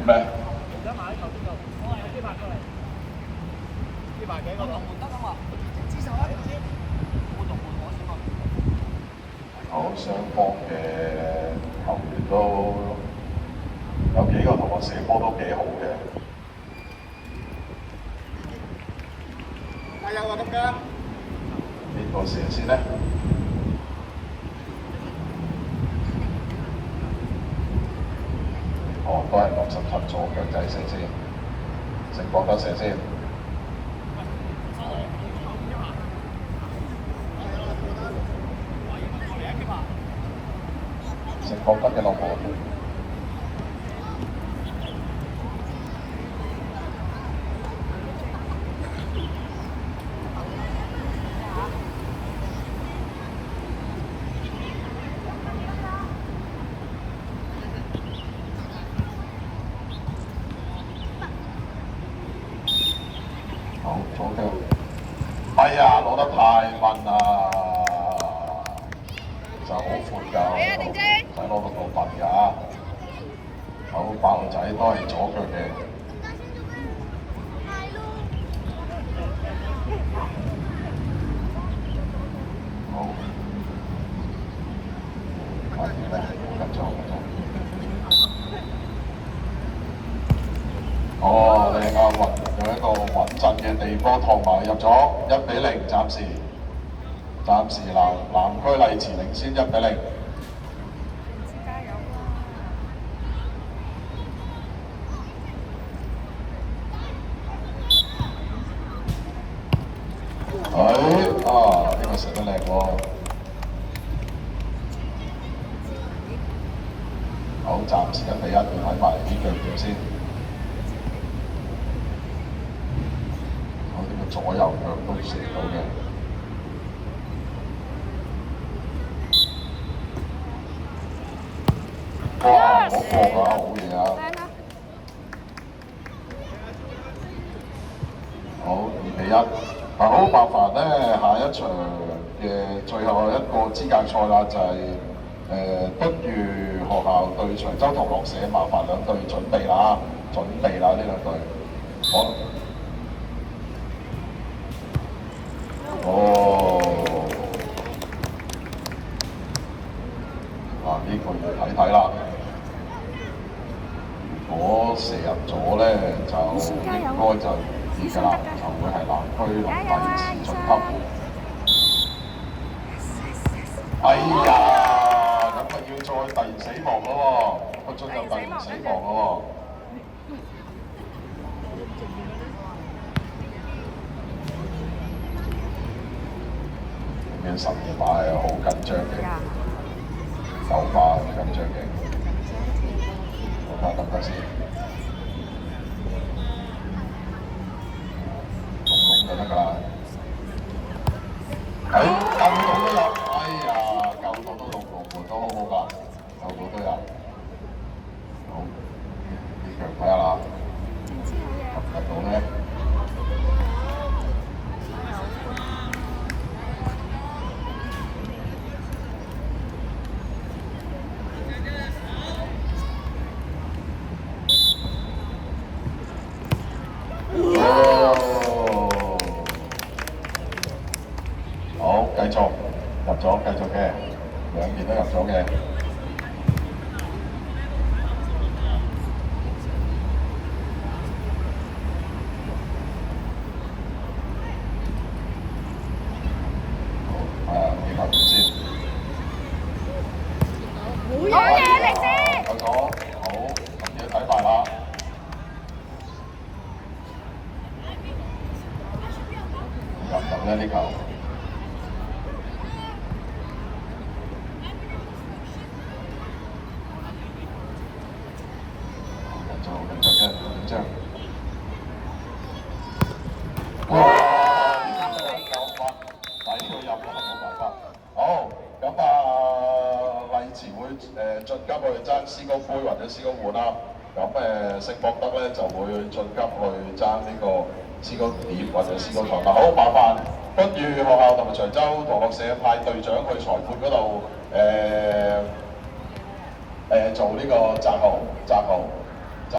咩？而家買喺頭邊度，我係有啲拍過嚟，啲拍幾個龍門得啊嘛？支手啊！我龍門我先嘛。好，雙方嘅球員都有幾個同學射波都幾好嘅。加油啊，咁嘅！邊個射先呢？哦，都係67左腳仔射先，聖博德射先。聖博德嘅落波。好，左腳。哎呀，攞得太問啦！其實好闊㗎，唔使攞到咁笨㗎。好，8號仔都係左腳嘅。好，快啲咧，緊張。哦，靚啊！有一個穩陣嘅地波托埋入咗1-0，暫時南區麗池領先1-0。加油呢個射得靚喎。好，暫時1-1，要睇埋呢腳點先。我哋嘅左右腳都射到嘅。哇！好過㗎，好嘢啊！好，2-1。好麻煩咧，下一場嘅最後一個資格賽啦，就係敦裕學校對長洲同樂社，麻煩兩隊準備啦，呢兩隊。好。呢個要睇睇啦。如果射入咗咧，就應該就易㗎啦，就會係南區第二次晉級。哎呀，咁咪要再突然死亡咯喎，佢進入突然死亡咯喎。12碼係好緊張嘅，9碼好緊張嘅，我睇下得唔得先，6就得㗎啦。救到都有，哎呀，救到都6門都好好㗎，救到都有。好，呢腳睇下啦，入到咧。好，繼續入咗，繼續嘅，兩邊都入咗嘅。好，幾球先？好嘢，力士！夠咗，好，咁要睇埋啦。入唔入咧呢球？緊張。哇！夠分，抵佢入啦，冇辦法。好，咁麗池會晉級去爭師公杯或者師公碗啦。咁聖博德咧就會晉級去爭呢個師公碟或者師公台啦。好，麻煩敦裕學校同埋長洲同樂社派隊長去裁判嗰度做呢個擲號。